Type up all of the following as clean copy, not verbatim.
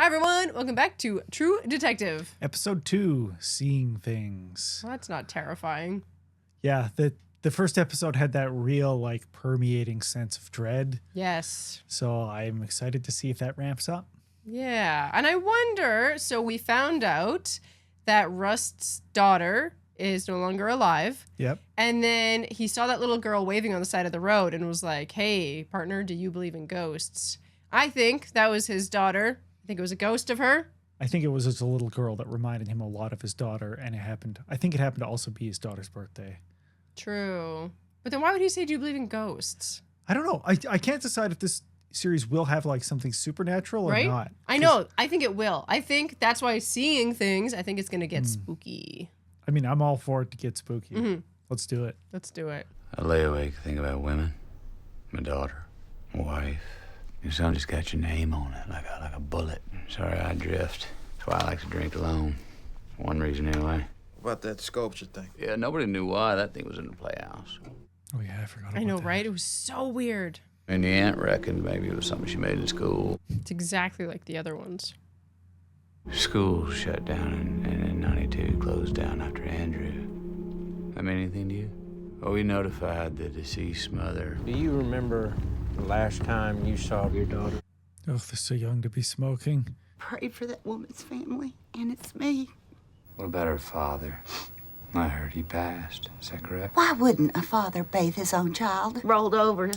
Hi, everyone. Welcome back to True Detective. Episode 2, Seeing Things. Well, that's not terrifying. Yeah, the first episode had that real, like, permeating sense of dread. Yes. So I'm excited to see if that ramps up. Yeah. And I wonder, so we found out that Rust's daughter is no longer alive. Yep. And then he saw that little girl waving on the side of the road and was like, hey, partner, do you believe in ghosts? I think that was his daughter. I think it was a ghost of her. I think it was just a little girl that reminded him a lot of his daughter, and I think it happened to also be his daughter's birthday. True. But then why would he say, do you believe in ghosts? I don't know. I can't decide if this series will have, like, something supernatural or not. I know. I think it will. I think that's why Seeing Things, I think it's going to get spooky. I mean, I'm all for it to get spooky. Mm-hmm. Let's do it. Let's do it. I lay awake, think about women, my daughter, my wife. Your son just got your name on it, like a bullet. Sorry I drift. That's why I like to drink alone. One reason anyway. What about that sculpture thing? Yeah, nobody knew why that thing was in the playhouse. Oh, yeah, I forgot about I know, that. right? It was so weird. And the aunt reckoned maybe it was something she made in school. It's exactly like the other ones. School shut down and in 92 closed down after Andrew. That mean anything to you? Well, we notified the deceased mother. Do you remember the last time you saw your daughter? Oh, they're so young to be smoking. Pray for that woman's family, and it's me. What about her father? I heard he passed. Is that correct? Why wouldn't a father bathe his own child? Rolled over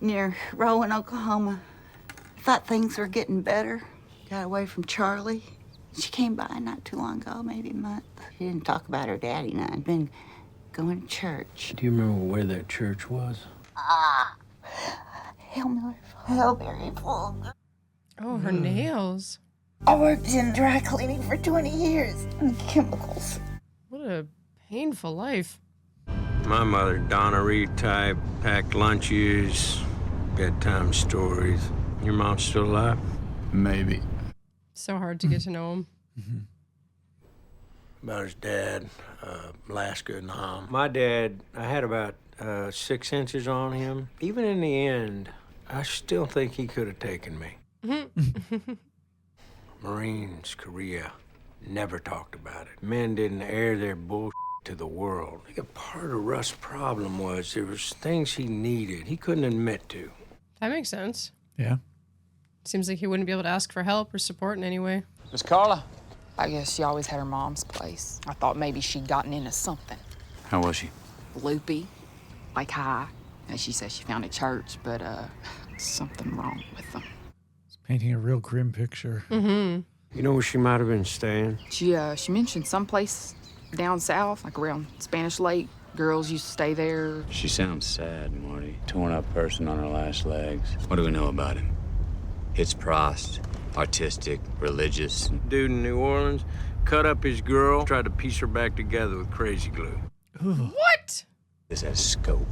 near Rowan, Oklahoma. Thought things were getting better. Got away from Charlie. She came by not too long ago, maybe a month. She didn't talk about her daddy none. Been going to church. Do you remember where that church was? Hellberry full. Oh, her nails. I worked in dry cleaning for 20 years. And chemicals. What a painful life. My mother, Donna Reed type, packed lunches, bedtime stories. Your mom's still alive? Maybe. So hard to get to know him. About his dad, Alaska and Nam. My dad, I had about 6 inches on him. Even in the end, I still think he could have taken me. Marines, Korea, never talked about it. Men didn't air their bullshit to the world. I think a part of Russ' problem was there was things he needed he couldn't admit to. That makes sense. Yeah. Seems like he wouldn't be able to ask for help or support in any way. Miss Carla? I guess she always had her mom's place. I thought maybe she'd gotten into something. How was she? Loopy, like high. And she said she found a church, but something wrong with them. It's painting a real grim picture. Mm-hmm. You know where she might have been staying? She mentioned someplace down south, like around Spanish Lake. Girls used to stay there. She sounds sad, Marty. Torn up person on her last legs. What do we know about him? It's prost, artistic, religious. Dude in New Orleans cut up his girl, tried to piece her back together with crazy glue. What? This has scope.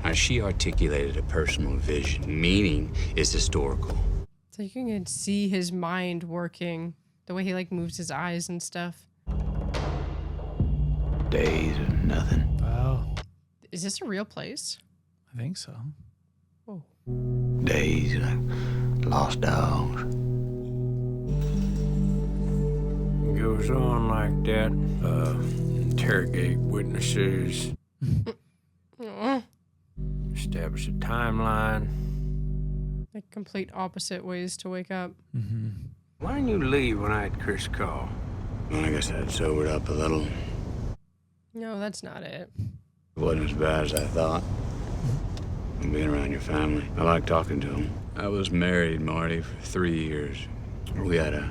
Now, she articulated a personal vision. Meaning is historical. So you can see his mind working, the way he like moves his eyes and stuff. Days of nothing. Wow. Is this a real place? I think so. Oh. Days like lost dogs. Goes on like that. Interrogate witnesses. Establish a timeline. Like complete opposite ways to wake up. Mm-hmm. Why didn't you leave when I had Chris call? Well, I guess I'd sobered up a little. No, that's not it. It wasn't as bad as I thought. Being around your family. I like talking to them. I was married, Marty, for 3 years. We had a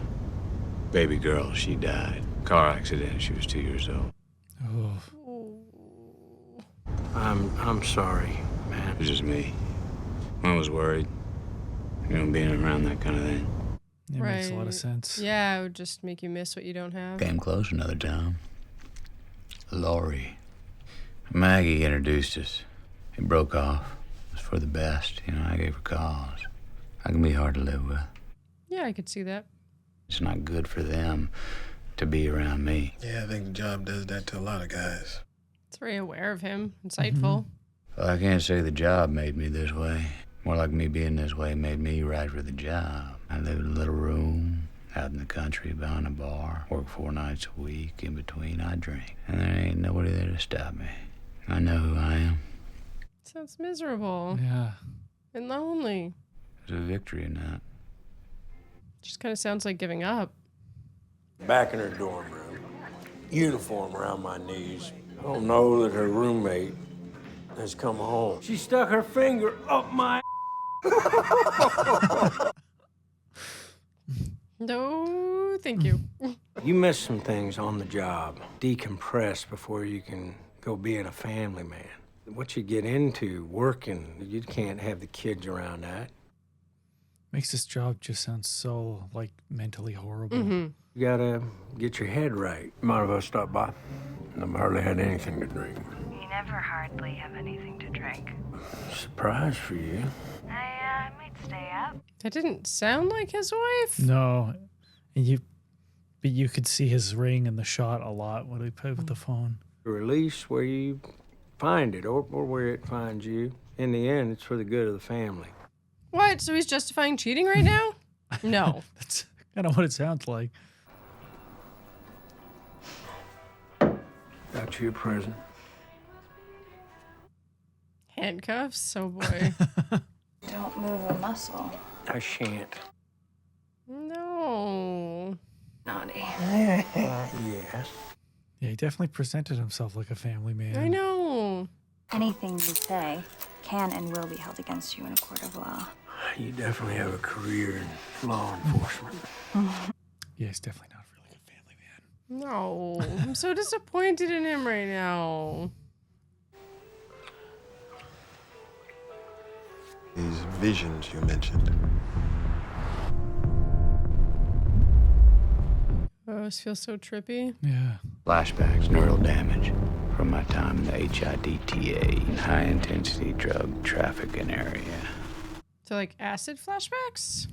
baby girl. She died. Car accident. She was 2 years old. Oh. I'm sorry, man. It was just me. I was worried. You know, being around that kind of thing. It makes a lot of sense. Yeah, it would just make you miss what you don't have. Came close another time. Laurie. Maggie introduced us. It broke off. It was for the best. You know, I gave her cause. I can be hard to live with. Yeah, I could see that. It's not good for them to be around me. Yeah, I think the job does that to a lot of guys. It's very aware of him. Insightful. Well, I can't say the job made me this way. More like me being this way made me right for the job. I lived in a little room, Out in the country, behind a bar, work 4 nights a week. In between, I drink. And there ain't nobody there to stop me. I know who I am. Sounds miserable Yeah. and lonely. There's a victory in that. Just kind of sounds like giving up. Back in her dorm room, uniform around my knees. I don't know that her roommate has come home. She stuck her finger up my. No, thank you. You miss some things on the job. Decompress before you can go being a family man. What you get into working, you can't have the kids around that. Makes this job just sound so, like, mentally horrible. Mm-hmm. You gotta get your head right. Might as well stop by. I've hardly had anything to drink. You never hardly have anything to drink. Surprise for you. I might stay up. That didn't sound like his wife. No. And but you could see his ring in the shot a lot when he played with the phone. Release where you find it or where it finds you. In the end, it's for the good of the family. What? So he's justifying cheating right now? No. That's kind of what it sounds like. Got you a present. Handcuffs? Oh boy. Don't move a muscle. I shan't. No. Naughty. Yes. Yeah, he definitely presented himself like a family man. I know. Anything you say can and will be held against you in a court of law. You definitely have a career in law enforcement. Yeah, he's definitely not really a family man. No. I'm so disappointed in him right now. These visions you mentioned. Oh, this feels so trippy. Yeah. Flashbacks, neural damage from my time in the HIDTA, high-intensity drug trafficking area. So like acid flashbacks?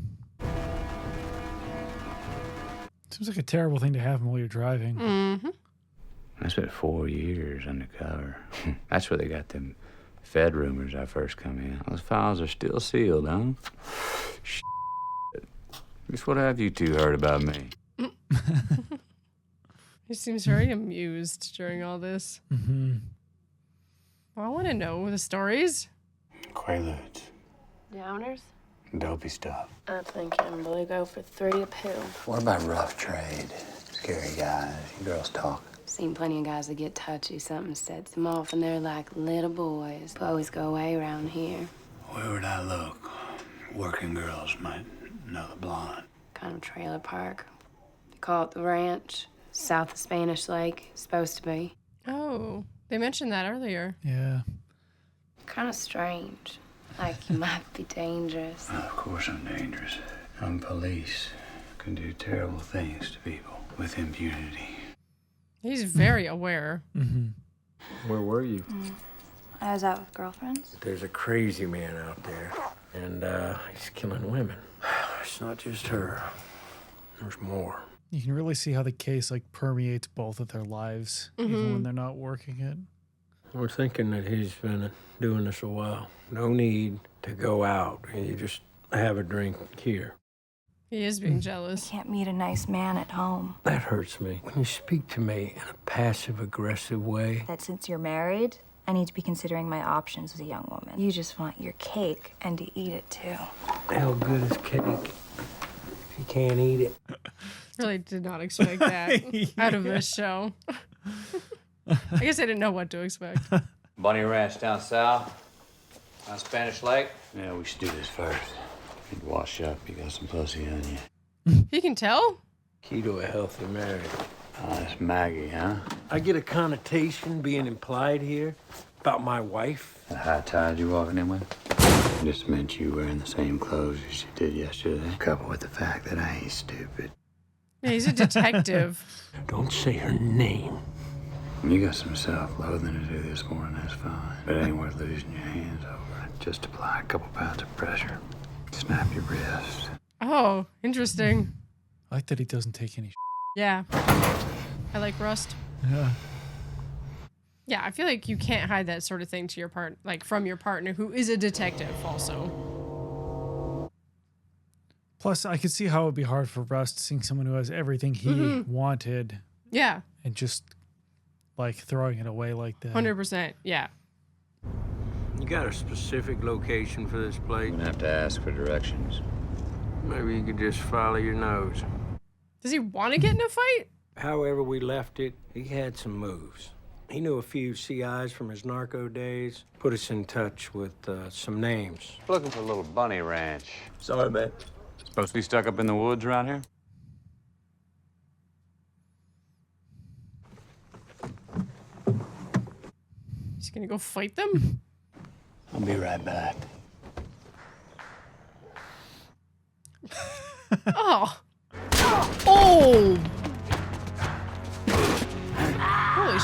Seems like a terrible thing to have while you're driving. Mm-hmm. I spent 4 years undercover. That's where they got them Fed rumors I first come in. Those files are still sealed, huh? Shit. Just what have you two heard about me? He seems very amused during all this. Mm-hmm. Well, I want to know the stories. Quaaludes. Downers? Dopey stuff. I'm thinking we'll go for 3 a pill. What about rough trade? Scary guys, girls talk. Seen plenty of guys that get touchy, something sets them off, and they're like little boys. Boys go away around here. Where would I look? Working girls might know the blonde. Kind of trailer park. They call it the ranch. South of Spanish Lake, supposed to be. Oh, they mentioned that earlier. Yeah. Kind of strange. Like you might be dangerous. Of course I'm dangerous. I'm police. Can do terrible things to people with impunity. He's very aware. Mm-hmm. Where were you? I was out with girlfriends. There's a crazy man out there, and he's killing women. It's not just her. There's more. You can really see how the case like permeates both of their lives, even when they're not working it. We're thinking that he's been doing this a while. No need to go out, and you just have a drink here. He is being jealous. Can't meet a nice man at home. That hurts me. When you speak to me in a passive-aggressive way. That since you're married, I need to be considering my options as a young woman. You just want your cake and to eat it too. How good is cake if you can't eat it? Really did not expect that out of this show. I guess I didn't know what to expect. Bunny Ranch down south, on Spanish Lake. Yeah, we should do this first. You'd wash up, you got some pussy on you. He can tell? Key to a healthy marriage. Oh, that's Maggie, huh? I get a connotation being implied here about my wife. The high tide you walking in with? Just meant you wearing the same clothes as you did yesterday. Coupled with the fact that I ain't stupid. Yeah, he's a detective. Don't say her name. You got some self-loathing to do this morning, that's fine. But it ain't worth losing your hands over it. Just apply a couple pounds of pressure. Snap your wrist. Oh, interesting. I like that he doesn't take any. Yeah. I like Rust. Yeah. Yeah, I feel like you can't hide that sort of thing to your from your partner who is a detective also. Plus, I could see how it would be hard for Rust seeing someone who has everything he wanted Yeah. and just like throwing it away like that. 100%. Yeah. You got a specific location for this place? I'm gonna have to ask for directions. Maybe you could just follow your nose. Does he want to get in a fight? However we left it, he had some moves. He knew a few CIs from his narco days, put us in touch with some names. Looking for a little bunny ranch. Sorry, man. Supposed to be stuck up in the woods around here? He's gonna go fight them? I'll be right back. Oh. Oh. Holy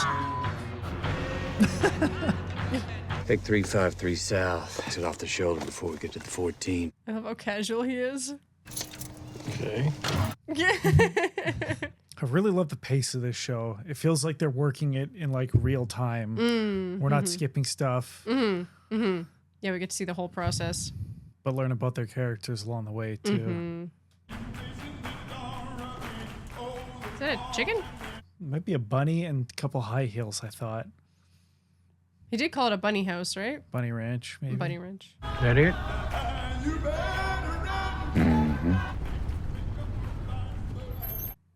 Take 353 south. Exit off the shoulder before we get to the 14. I love how casual he is. Okay. I really love the pace of this show. It feels like they're working it in like real time. We're not skipping stuff, Yeah, we get to see the whole process. but learn about their characters along the way too. Is that a chicken? Might be a bunny and a couple high heels, I thought. He did call it a bunny house, right? Bunny ranch, maybe. Bunny ranch. Is that it?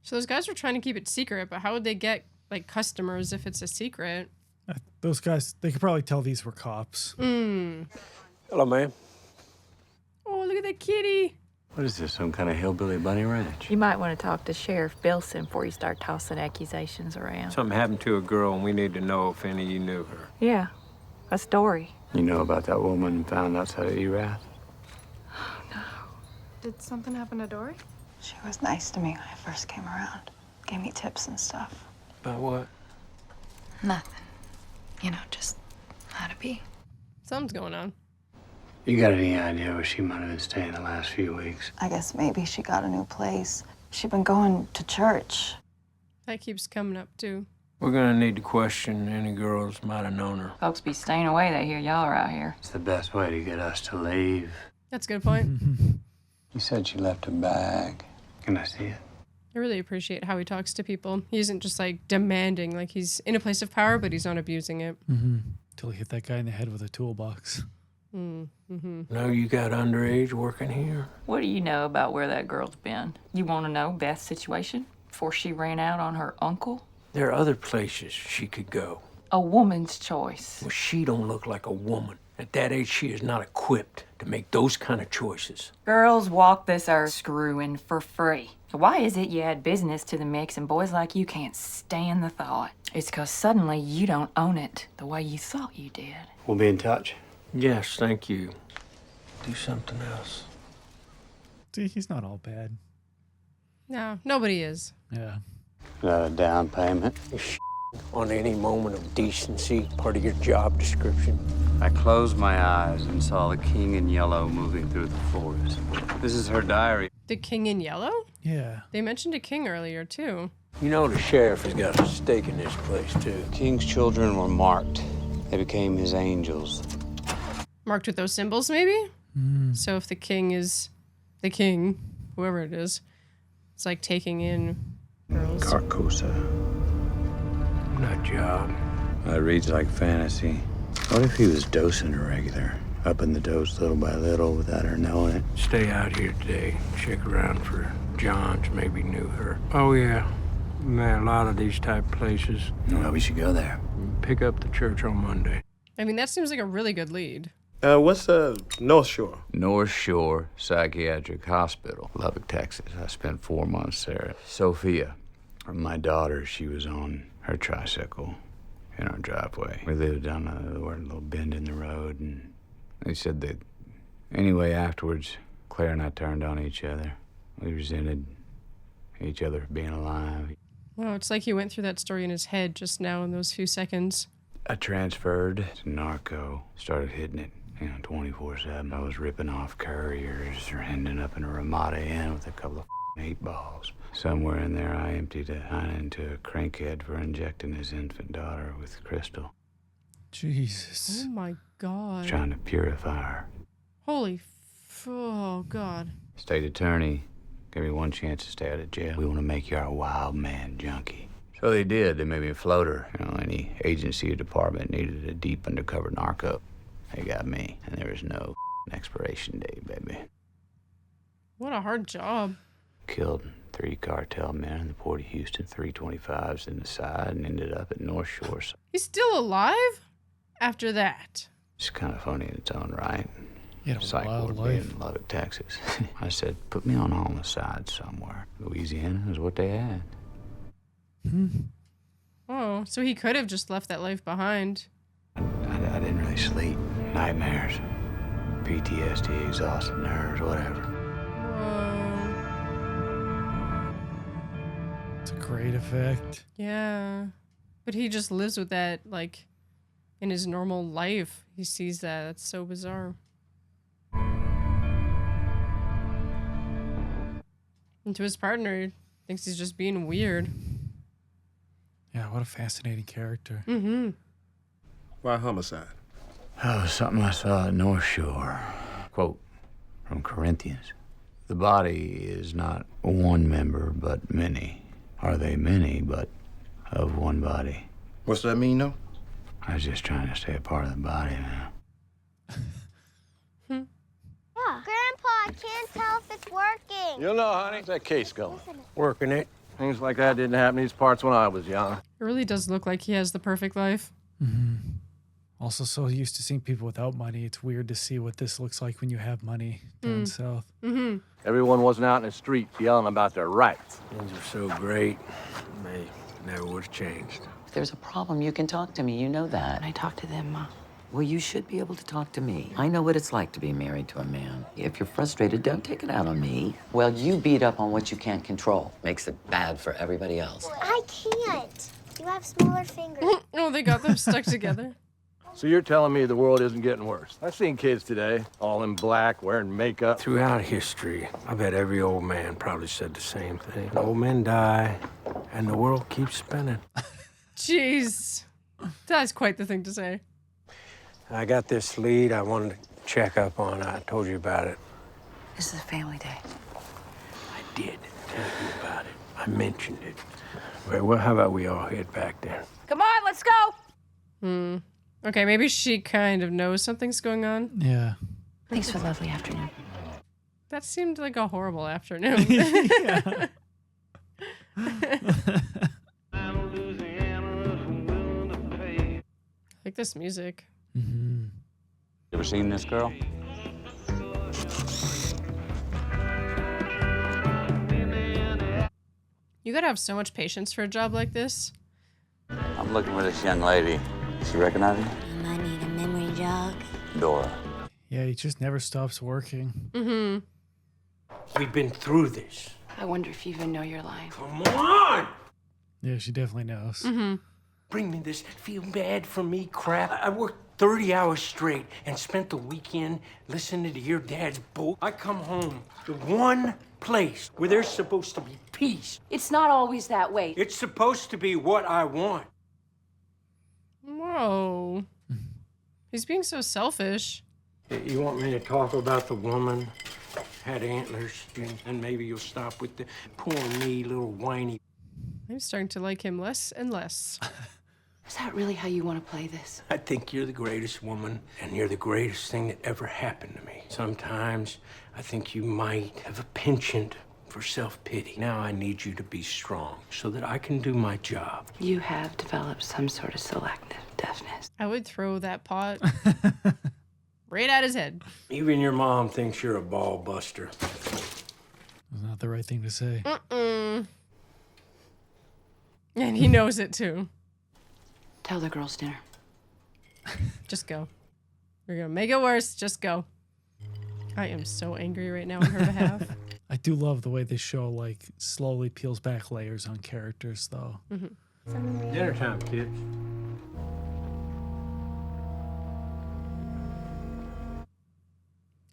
So those guys were trying to keep it secret, but how would they get like customers if it's a secret? Those guys, they could probably tell these were cops. Hello, ma'am. Oh, look at that kitty. What is this, some kind of hillbilly bunny ranch? You might want to talk to Sheriff Bilson before you start tossing accusations around. Something happened to a girl, and we need to know if any of you knew her. Yeah, a story. You know about that woman found outside of Erath? Did something happen to Dory? She was nice to me when I first came around. Gave me tips and stuff. About what? Nothing. You know, just how to be. Something's going on. You got any idea where she might have been staying the last few weeks? I guess maybe she got a new place. She'd been going to church. That keeps coming up too. We're gonna need to question any girls might have known her. Folks be staying away, they hear y'all are out here. It's the best way to get us to leave. That's a good point. You said she left a bag. Can I see it? I really appreciate how he talks to people. He isn't just like demanding, like he's in a place of power, but he's not abusing it. Till he hit that guy in the head with a toolbox. Know you got underage working here? What do you know about where that girl's been? You want to know Beth's situation before she ran out on her uncle? There are other places she could go. A woman's choice. Well, she don't look like a woman. At that age, she is not equipped to make those kind of choices. Girls walk this earth screwing for free. Why is it you add business to the mix and boys like you can't stand the thought? It's 'cause suddenly you don't own it the way you thought you did. We'll be in touch. Yes, thank you. Do something else. See, he's not all bad. No, nobody is. Yeah. Got a down payment. On any moment of decency, part of your job description. I closed my eyes and saw the king in yellow moving through the forest. This is her diary. The king in yellow? Yeah. They mentioned a king earlier too. You know the sheriff has got a stake in this place, too. King's children were marked. They became his angels. Marked with those symbols, maybe? So if the king is the king, whoever it is, it's like taking in girls. Carcosa. Nut job. That reads like fantasy. What if he was dosing her regular? Upping the dose little by little without her knowing it? Stay out here today. Check around for Johns, maybe knew her. Oh, yeah. Man, a lot of these type places. Well, we should go there. Pick up the church on Monday. I mean, that seems like a really good lead. What's North Shore? North Shore Psychiatric Hospital, Lubbock, Texas. I spent 4 months there. Sophia, my daughter, she was on her tricycle in our driveway. We lived on a little bend in the road, and they said that anyway, afterwards, Claire and I turned on each other. We resented each other for being alive. Wow, it's like he went through that story in his head just now in those few seconds. I transferred to narco, started hitting it, 24/7. I was ripping off couriers or ending up in a Ramada Inn with a couple of 8 balls. Somewhere in there, I emptied a pint into a crankhead for injecting his infant daughter with crystal. Jesus. Oh my God. Trying to purify her. Holy oh God. State attorney gave me one chance to stay out of jail. We want to make you our wild man junkie. So they did. They made me a floater. You know, any agency or department needed a deep undercover narco. They got me, and there was no expiration date, baby. What a hard job. Killed 3 cartel men in the Port of Houston, 325s in the side, and ended up at North Shore. He's still alive after that. It's kind of funny in its own right. He had a Psych wild ward being life. in Lubbock, Texas. I said, put me on homicide somewhere. Louisiana is what they had. Oh, so he could have just left that life behind. I didn't really sleep. Nightmares, PTSD, exhausted nerves, whatever. Whoa. It's a great effect. Yeah. But he just lives with that, like, in his normal life. He sees that. That's so bizarre. And to his partner, he thinks he's just being weird. Yeah, what a fascinating character. Mm-hmm. Why homicide? Oh, something I saw at North Shore. Quote from Corinthians. The body is not one member, but many. Are they many, but of one body? What's that mean, though? I was just trying to stay a part of the body, man. Yeah. Grandpa, I can't tell if it's working. You'll know, honey. How's that case going? Working it. Things like that didn't happen in these parts when I was young. It really does look like he has the perfect life. Mm-hmm. Also, so used to seeing people without money. It's weird to see what this looks like when you have money down south. Mm-hmm. Everyone wasn't out in the streets yelling about their rights. Things are so great, they never would have changed. If there's a problem, you can talk to me. You know that. I talk to them, Ma. Well, you should be able to talk to me. I know what it's like to be married to a man. If you're frustrated, don't take it out on me. Well, you beat up on what you can't control. Makes it bad for everybody else. I can't. You have smaller fingers. Oh, they got them stuck together. So you're telling me the world isn't getting worse? I've seen kids today, all in black, wearing makeup. Throughout history, I bet every old man probably said the same thing. Old men die, and the world keeps spinning. Jeez. That's quite the thing to say. I got this lead I wanted to check up on. I told you about it. This is a family day. I did tell you about it. I mentioned it. Right, well, how about we all head back there? Come on, let's go. Okay, maybe she kind of knows something's going on. Yeah. Thanks for the lovely afternoon. That seemed like a horrible afternoon. Like this music. Mm-hmm. You ever seen this girl? You gotta have so much patience for a job like this. I'm looking for this young lady. Does she recognize me? I need a memory jog. Dora. Yeah, he just never stops working. Mm-hmm. We've been through this. I wonder if you even know you're lying. Come on! Yeah, she definitely knows. Mm-hmm. Bring me this feel bad for me crap. I worked 30 hours straight and spent the weekend listening to your dad's bull. I come home to one place where there's supposed to be peace. It's not always that way. It's supposed to be what I want. Whoa. He's being so selfish. You want me to talk about the woman had antlers, and maybe you'll stop with the poor me, little whiny. I'm starting to like him less and less. Is that really how you want to play this? I think you're the greatest woman, and you're the greatest thing that ever happened to me. Sometimes I think you might have a penchant for self-pity. Now I need you to be strong so that I can do my job. You have developed some sort of selective deafness. I would throw that pot right at his head. Even your mom thinks you're a ball buster. That's not the right thing to say. Mm-mm. And he knows it too. Tell the girls dinner. Just go. We're gonna make it worse. Just go. I am so angry right now on her behalf. I do love the way this show like slowly peels back layers on characters, though. Mm-hmm. Dinner time, kids.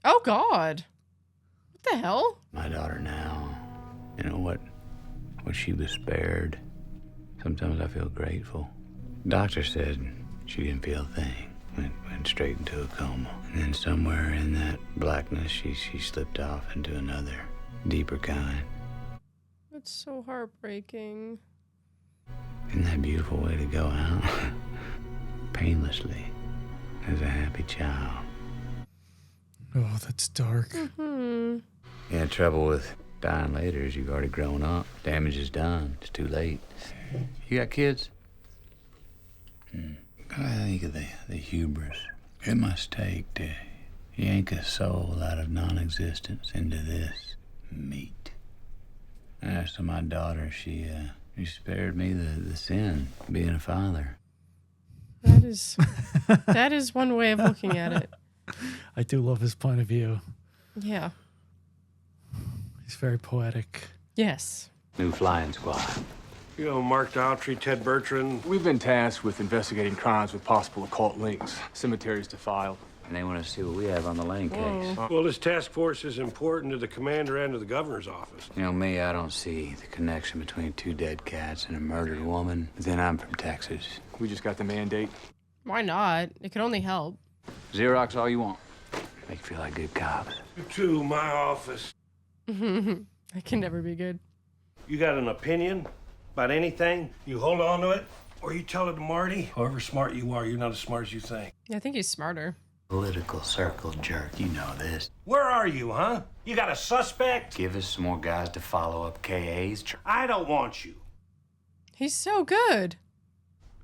Oh God! What the hell? My daughter now, you know what she was spared. Sometimes I feel grateful. Doctor said she didn't feel a thing. Went straight into a coma. And then somewhere in that blackness, she slipped off into another, deeper kind. That's so heartbreaking. Isn't that a beautiful way to go out? Painlessly, as a happy child. Oh, that's dark. Mm-hmm. Yeah, trouble with dying later is you've already grown up. Damage is done. It's too late. You got kids? I think of the hubris it must take to yank a soul out of non-existence into this meat. As to my daughter, she spared me the sin of being a father. That is one way of looking at it. I do love his point of view. Yeah. He's very poetic. Yes. New flying squad. You know, Mark Daughtry, Ted Bertrand. We've been tasked with investigating crimes with possible occult links. Cemeteries defiled. And they want to see what we have on the Lane case. Well, this task force is important to the commander and to the governor's office. You know me, I don't see the connection between two dead cats and a murdered woman. But then I'm from Texas. We just got the mandate. Why not? It could only help. Xerox all you want. Make you feel like good cops. To my office. I can never be good. You got an opinion about anything? You hold on to it, or you tell it to Marty. However smart you are, you're not as smart as you think. Yeah, I think he's smarter. Political circle jerk, you know this. Where are you, huh? You got a suspect? Give us some more guys to follow up KA's. I don't want you. He's so good.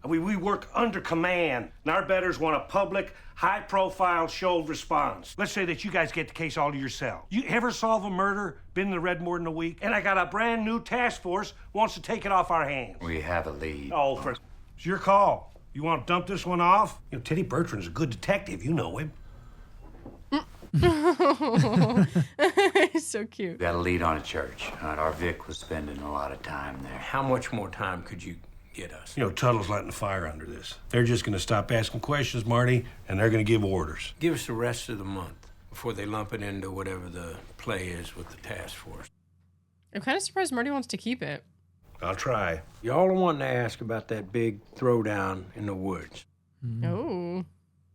We work under command, and our betters want a public, high-profile show of response. Let's say that you guys get the case all to yourself. You ever solve a murder, been in the red more than a week, and I got a brand new task force wants to take it off our hands. We have a lead. Oh, it's your call. You want to dump this one off? You know, Teddy Bertrand's a good detective. You know him. He's so cute. Got a lead on a church. Our Vic was spending a lot of time there. How much more time could you get us? You know, Tuttle's lighting the fire under this. They're just going to stop asking questions, Marty, and they're going to give orders. Give us the rest of the month before they lump it into whatever the play is with the task force. I'm kind of surprised Marty wants to keep it. I'll try. Y'all are wanting to ask about that big throwdown in the woods. Oh.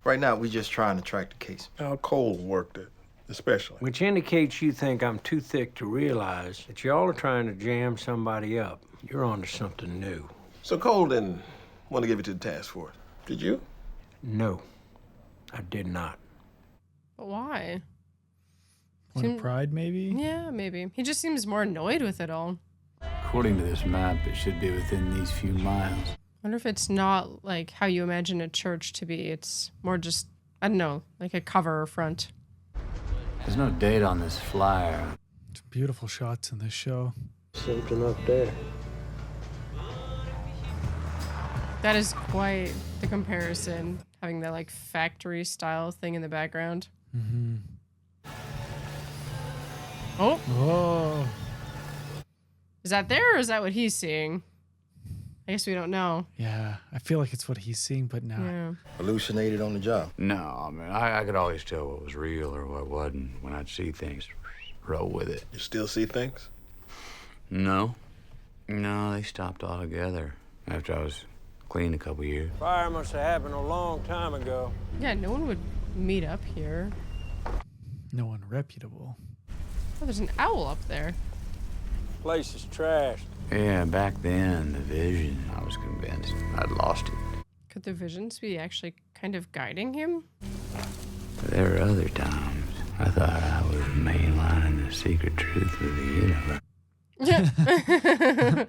Right now, we're just trying to track the case. How Cole worked it, especially. Which indicates you think I'm too thick to realize that y'all are trying to jam somebody up. You're onto something new. So Cole didn't want to give it to the task force. Did you? No, I did not. But why? Point of pride, maybe? Yeah, maybe. He just seems more annoyed with it all. According to this map, it should be within these few miles. I wonder if it's not like how you imagine a church to be. It's more just, I don't know, like a cover or front. There's no date on this flyer. Some beautiful shots in this show. Something up there. That is quite the comparison, having that like factory style thing in the background. Mm-hmm. Oh. Oh. Is that there or is that what he's seeing? I guess we don't know. Yeah, I feel like it's what he's seeing, but not. Yeah. Hallucinated on the job. No, I mean, I could always tell what was real or what wasn't when I'd see things. Roll with it. You still see things? No. No, they stopped altogether after I was clean a couple years. Fire must have happened a long time ago. Yeah, no one would meet up here. No one reputable. Oh, there's an owl up there. Place is trashed. Yeah, back then, the vision, I was convinced I'd lost it. Could the visions be actually kind of guiding him? But there were other times I thought I was mainlining the secret truth of the universe. Yeah.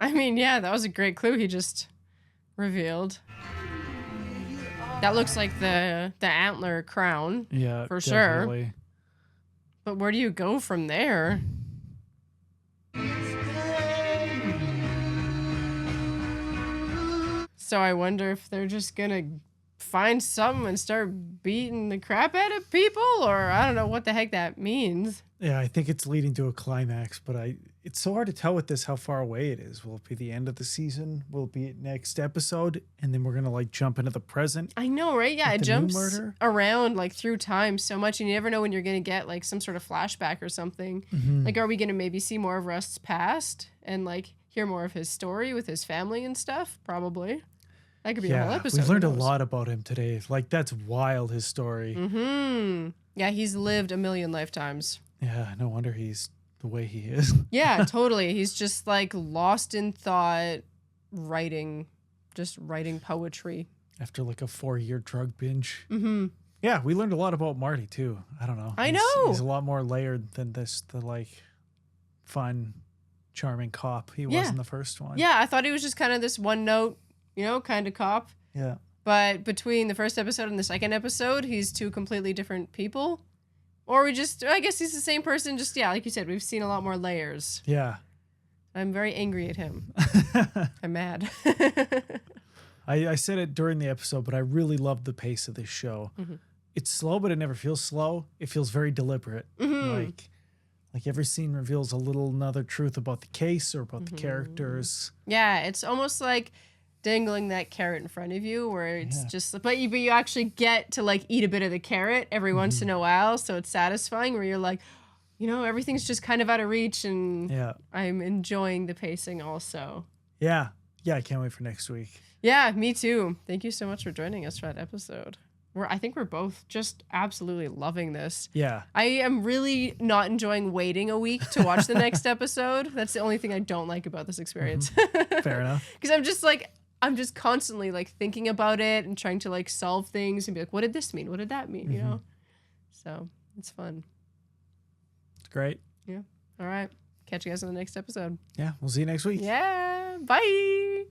I mean, yeah, that was a great clue he just revealed. That looks like the antler crown. Yeah, for definitely. sure. But where do you go from there? So I wonder if they're just gonna find something and start beating the crap out of people, or I don't know what the heck that means. Yeah, I think it's leading to a climax, but it's so hard to tell with this how far away it is. Will it be the end of the season? Will it be next episode? And then we're gonna like jump into the present? I know, right? Yeah, it the new jumps murder? around like through time so much, and you never know when you're gonna get like some sort of flashback or something. Mhm. Like, are we gonna maybe see more of Rust's past and like hear more of his story with his family and stuff? Probably. That could be a whole episode. We learned a lot about him today. Like, that's wild, his story. Mm-hmm. Yeah, he's lived a million lifetimes. Yeah, no wonder he's the way he is. Yeah, totally. He's just like lost in thought, writing poetry. After like a 4-year drug binge. Mm-hmm. Yeah, we learned a lot about Marty too. I don't know. I know. He's a lot more layered than the like fun, charming cop he was in the first one. Yeah, I thought he was just kind of this one note, kind of cop. Yeah. But between the first episode and the second episode, he's two completely different people. Or I guess he's the same person, just, like you said, we've seen a lot more layers. Yeah. I'm very angry at him. I'm mad. I said it during the episode, but I really love the pace of this show. Mm-hmm. It's slow, but it never feels slow. It feels very deliberate. Mm-hmm. Like every scene reveals a little another truth about the case or about the characters. Yeah, it's almost like dangling that carrot in front of you where it's just, but you actually get to like eat a bit of the carrot every once in a while. So it's satisfying where you're like, everything's just kind of out of reach and I'm enjoying the pacing also. Yeah. Yeah. I can't wait for next week. Yeah, me too. Thank you so much for joining us for that episode. I think we're both just absolutely loving this. Yeah. I am really not enjoying waiting a week to watch the next episode. That's the only thing I don't like about this experience. Fair enough. Because I'm just constantly like thinking about it and trying to like solve things and be like, what did this mean? What did that mean? You know? So it's fun. It's great. Yeah. All right. Catch you guys in the next episode. Yeah. We'll see you next week. Yeah. Bye.